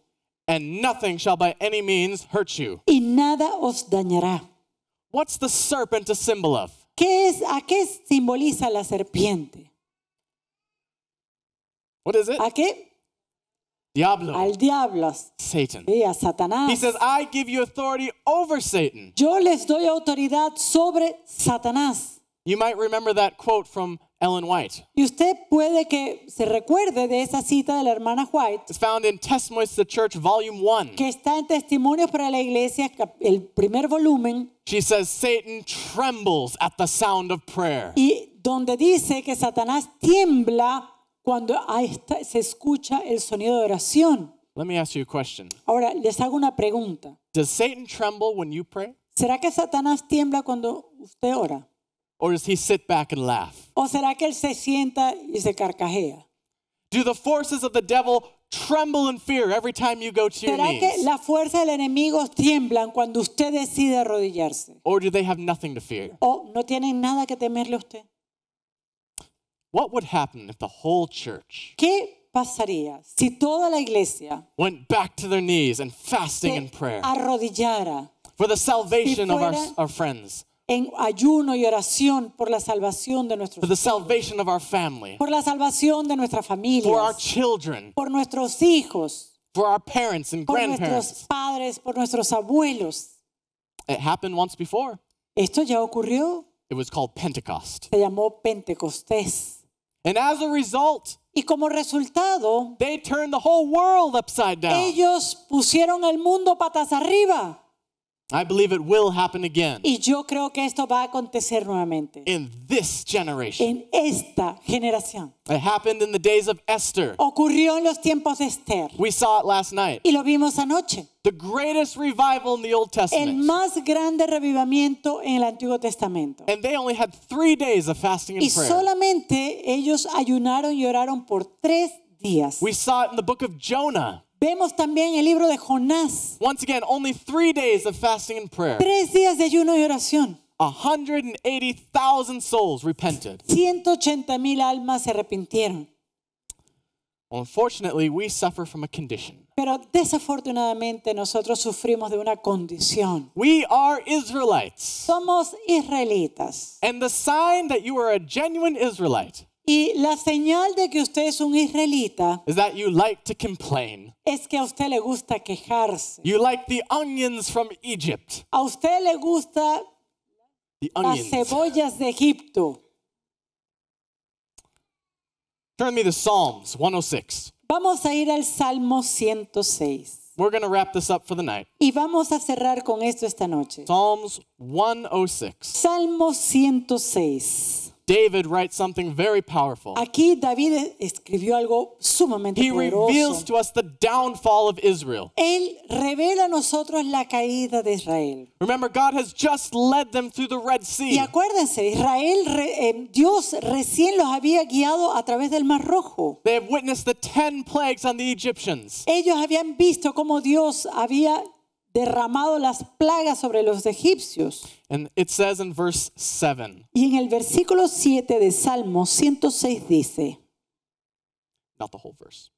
and nothing shall by any means hurt you. y nada os dañará. What's the serpent a symbol of? ¿A qué simboliza la serpiente? What is it? ¿A qué? Diablo. Al diablo, Satan. sí, a Satanás. He says, I give you authority over Satan. Yo les doy autoridad sobre Satanás. You might remember that quote from Ellen White. Y usted puede que se recuerde de esa cita de la hermana White, It's found in Testimonies to the Church, Volume 1. que está en Testimonios para la Iglesia, el primer volumen, She says, Satan trembles at the sound of prayer. y donde dice que Satanás tiembla cuando se escucha el sonido de oración. Let me ask you a question. Ahora, les hago una pregunta. Does Satan tremble when you pray? ¿Será que Satanás tiembla cuando usted ora? Or does he sit back and laugh? ¿O será que él se sienta y se carcajea? Do the forces of the devil tremble in fear every time you go to your ¿Será que knees? las fuerzas del enemigo tiemblan cuando usted decide arrodillarse? Or do they have nothing to fear? ¿O no tienen nada que temerle a usted? What would happen if the whole church ¿Qué pasaría si toda la iglesia went back to their knees and fasting se and prayer arrodillara for the salvation of fuera- our friends, en ayuno y oración por la salvación de for nuestros the salvation of our family, por la salvación de nuestras for our familias, children, por nuestros hijos, for our parents and por nuestros grandparents? padres, por nuestros abuelos? It happened once before. Esto ya ocurrió, It was called Pentecost. se llamó Pentecostés. And as a result, Y como resultado, they turned the whole world upside down. ellos pusieron el mundo patas arriba. I believe it will happen again Y yo creo que esto va a acontecer nuevamente in this generation. en esta generación. It happened in the days of Esther. Ocurrió en los tiempos de Esther We saw it last night. y lo vimos anoche. The greatest revival in the Old El Testament. más grande revivamiento en el Antiguo Testamento. And they only had 3 days of fasting Y and prayer. solamente ellos ayunaron y oraron por 3 días. We saw it in the book of Jonah. Vemos también el libro de Jonás. Once again, only 3 days of fasting and prayer. 3 días de ayuno y oración. 180,000 souls repented. 180,000 almas se arrepintieron. Unfortunately, we suffer from a condition. Pero desafortunadamente nosotros sufrimos de una condición. We are Israelites. Somos israelitas. And the sign that you are a genuine Israelite Y la señal de que usted es un israelita is that you like to complain. es que a usted le gusta quejarse. You like the onions from Egypt. A usted le gusta The las onions. cebollas de Egipto. Turn me to Psalms 106. Vamos a ir al Salmo 106. We're going to wrap this up for the night. Y vamos a cerrar con esto esta noche. Psalms 106. Salmo 106. David writes something very powerful. Aquí David escribió algo sumamente He reveals poderoso. to us the downfall of Israel. Él revela a nosotros la caída de Israel. Remember, God has just led them through the Red Y Sea. acuérdense, Dios recién los había guiado a través del Mar Rojo. They have witnessed the 10 plagues on the Egyptians. Ellos habían visto cómo Dios había derramado las plagas sobre los egipcios. And it says in verse 7, Y en el versículo 7 de Salmo 106 dice, not the whole verse.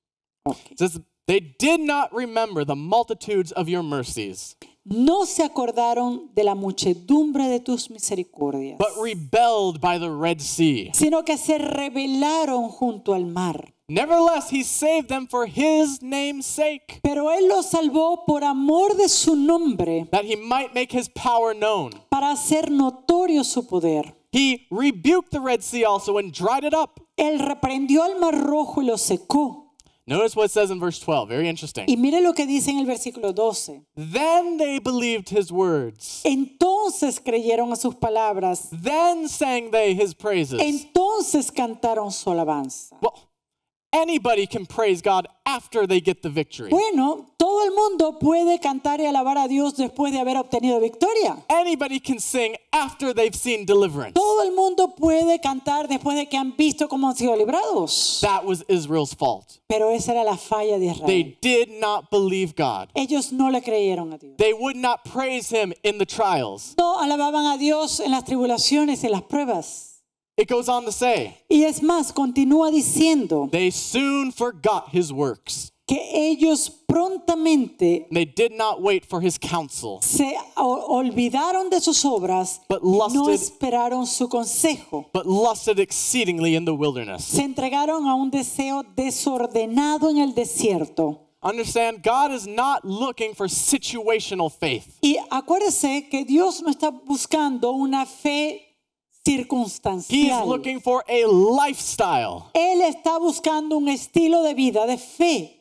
ok, It says, they did not remember the multitudes of your mercies, no se acordaron de la muchedumbre de tus misericordias, but rebelled by the Red Sea. sino que se rebelaron junto al mar. Nevertheless, he saved them for his name's sake, Pero Él los salvó por amor de su nombre, that he might make his power known. para hacer notorio su poder. He rebuked the Red Sea also and dried it up. Él reprendió al mar rojo y lo secó. Notice what it says in verse 12. Very interesting. Y mire lo que dice en el versículo 12. Then they believed his words. Entonces creyeron a sus palabras. Then sang they his praises. Entonces cantaron su alabanza. Well, anybody can praise God after they get the victory. Bueno, todo el mundo puede cantar y alabar a Dios después de haber obtenido victoria. Anybody can sing after they've seen deliverance. Todo el mundo puede cantar después de que han visto cómo han sido librados. That was Israel's fault. Pero esa era la falla de Israel. They did not believe God. Ellos no le creyeron a Dios. They would not praise him in the trials. No alababan a Dios en las tribulaciones, en las pruebas. It goes on to say, Y es más, continúa diciendo they soon forgot his works. que ellos prontamente They did not wait for his counsel, se olvidaron de sus obras But y no lusted- esperaron su consejo. but lusted exceedingly in the wilderness. Se entregaron a un deseo desordenado en el desierto. Understand, God is not looking for situational faith. Y acuérdese que Dios no está buscando una fe He is circunstancial. looking for a lifestyle. Él está buscando un estilo de vida, de fe.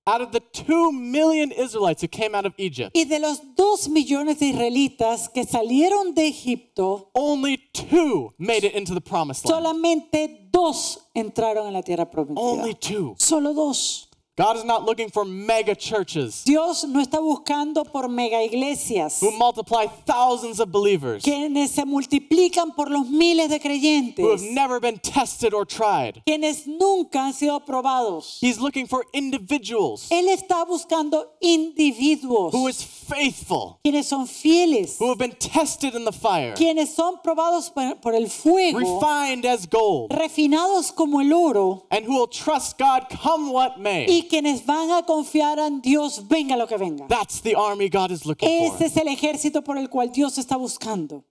Out of the 2 million Israelites who came out of Egypt, Y de los 2 millones de israelitas que salieron de Egipto, only 2 made it into the promised land. solamente 2 entraron en la tierra Only prometida. 2. Solo 2. God is not looking for mega churches Dios no está buscando por mega iglesias who multiply thousands of believers quienes se multiplican por los miles de who have creyentes, never been tested or tried. quienes nunca han sido probados. He's looking for individuals Él está buscando individuos, who is faithful, quienes son fieles, who have been tested in the fire, quienes son probados por el fuego, refined as gold, refinados como el oro, and who will trust God come what may. y quienes van a confiar en Dios, venga lo que venga. That's the army God is looking Ese for. es el ejército por el cual Dios está buscando.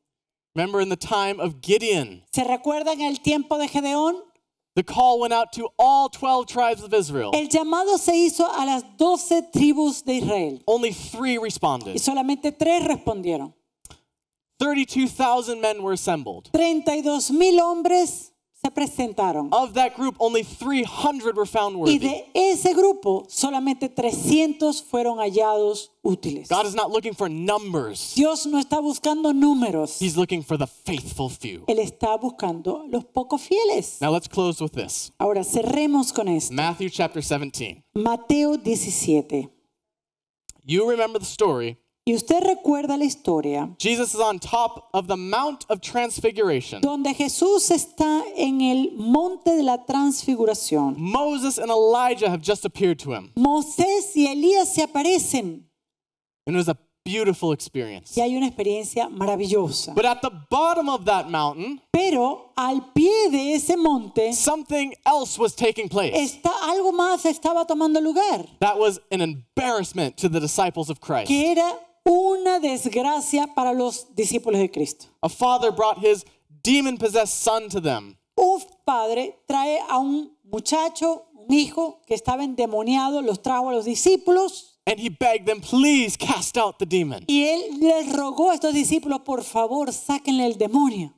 Remember in the time of Gideon, ¿Se recuerdan el tiempo de Gedeón? the call went out to all 12 tribes of Israel. El llamado se hizo a las 12 tribus de Israel Only 3 y responded. solamente 3 respondieron. 32,000 men were assembled. 32,000 hombres se presentaron. Of that group, only 300 were found Y worthy. de ese grupo, solamente 300 fueron hallados útiles. God is not looking for numbers. Dios no está buscando números. He's looking for the faithful few. Él está buscando los pocos fieles. Now let's close with this. Ahora cerremos con esto. Matthew chapter 17. Mateo 17. You remember the story. Y usted recuerda la historia Jesus is on top of the Mount of Transfiguration. donde Jesús está en el monte de la transfiguración. Moses and Elijah have just appeared to him. Moisés y Elías se aparecen And it was a beautiful experience. y hay una experiencia maravillosa. But at the bottom of that mountain, Pero al pie de ese monte something else was taking place. algo más estaba tomando lugar, That was an embarrassment to the disciples of Christ. que era una desgracia para los discípulos de Cristo. A father brought his demon-possessed son to them. Un padre trae a un muchacho, un hijo que estaba endemoniado, los trajo a los discípulos And he begged them, please cast out the demon. y él les rogó a estos discípulos, por favor, sáquenle el demonio.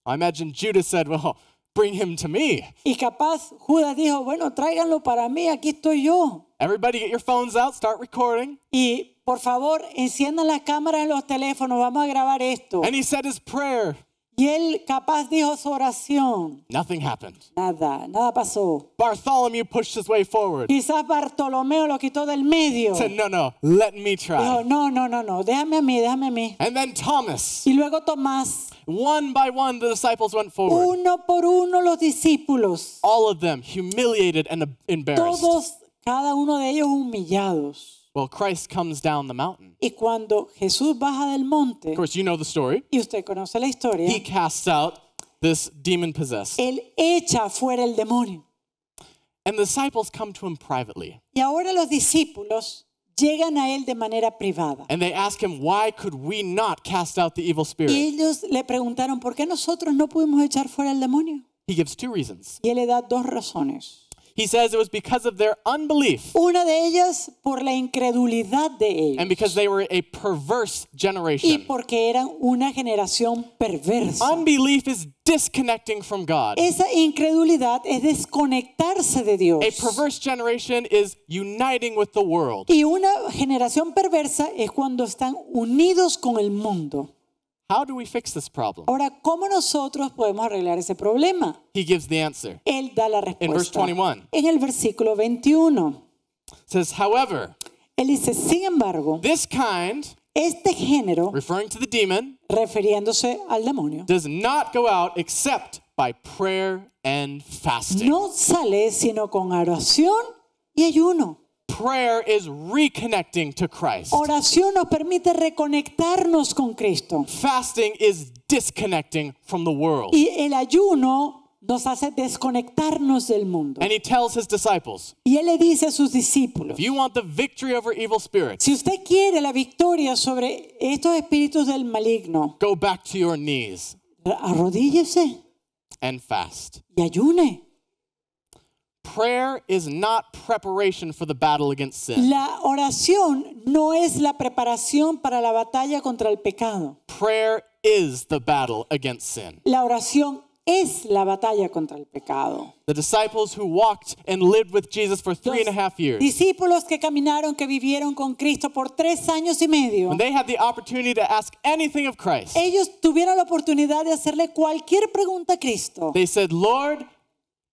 I imagine Judas said, well, bring him to me. Y capaz Judas dijo, bueno, tráiganlo para mí, aquí estoy yo. Everybody get your phones out, start recording. Y por favor, enciendan las cámaras en los teléfonos, vamos a grabar esto. And he said his prayer. Y él capaz dijo su oración. Nothing happened. Nada pasó. Bartholomew pushed his way forward. Quizás Bartolomeo lo quitó del medio. Said, no, let me Dijo, try. no, déjame a mí. And then Thomas, Y luego Tomás, one by one, the disciples went forward. uno por uno los discípulos, All of them humiliated and embarrassed. todos, cada uno de ellos humillados. Well, Christ comes down the mountain. Y cuando Jesús baja del monte, Of course, you know the story. y usted conoce la historia, He casts out this demon-possessed. él echa fuera el demonio. And the disciples come to him privately. Y ahora los discípulos llegan a él de manera privada. And they ask him, why could we not cast out the evil Y spirit? ellos le preguntaron, ¿por qué nosotros no pudimos echar fuera el demonio? He gives 2 reasons. Y él le da 2 razones. He says it was because of their unbelief Una de ellas por la incredulidad de ellos and because they were a perverse y generation. porque eran una generación perversa. Unbelief is disconnecting from God. Esa incredulidad es desconectarse de Dios. A perverse generation is uniting with the world. Y una generación perversa es cuando están unidos con el mundo. How do we fix this problem? Ahora, ¿cómo nosotros podemos arreglar ese problema? He gives the answer. Él da la In verse respuesta. 21. En el versículo 21. It says, however, Él dice, sin embargo, this kind, este género, referring to the demon, refiriéndose al demonio, does not go out except by prayer and fasting. no sale sino con oración y ayuno. Prayer is reconnecting to Christ. Oración nos permite reconectarnos con Cristo. Fasting is disconnecting from the world. Y el ayuno nos hace desconectarnos del mundo. And he tells his disciples, Y él le dice a sus discípulos, if you want the victory over evil spirits, si usted quiere la victoria sobre estos espíritus del maligno, go back to your knees arrodíllese and fast. y ayune. Prayer is not preparation for the battle against sin. La oración no es la preparación para la batalla contra el pecado. Prayer is the battle against sin. La oración es la batalla contra el pecado. The disciples who walked and lived with Jesus for 3.5 years, Discípulos que caminaron, que vivieron con Cristo por 3 años y medio. when they had the opportunity to ask anything of Christ, Ellos tuvieron la oportunidad de hacerle cualquier pregunta a Cristo. they said, Lord,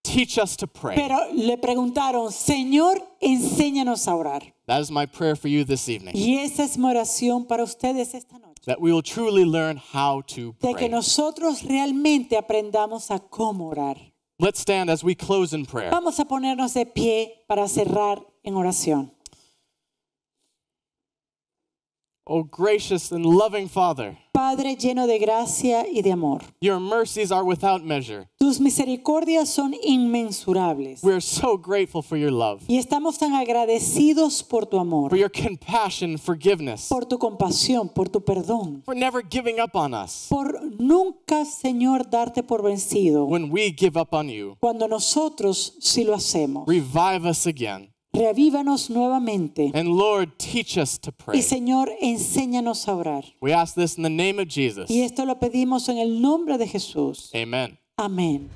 teach us to pray. Pero le preguntaron, Señor, enséñanos a orar. That is my prayer for you this evening, Y esa es mi oración para ustedes esta noche. that we will truly learn how to De que pray. nosotros realmente aprendamos a cómo orar. Let's stand as we close in prayer. Vamos a ponernos de pie para cerrar en oración. Oh, gracious and loving Father, Padre lleno de gracia y de amor, your mercies are without measure. tus misericordias son inmensurables. We are so grateful for your love, Y estamos tan agradecidos por tu amor, for your compassion, forgiveness, por tu compasión, por tu perdón, for never giving up on us por nunca, Señor, darte por vencido when we give up on you. cuando nosotros sí lo hacemos. Revive us again. Reavívanos nuevamente. And Lord, teach us to Y pray. Señor, enséñanos a orar. We ask this in the name of Jesus. Y esto lo pedimos en el nombre de Jesús. Amen. Amén.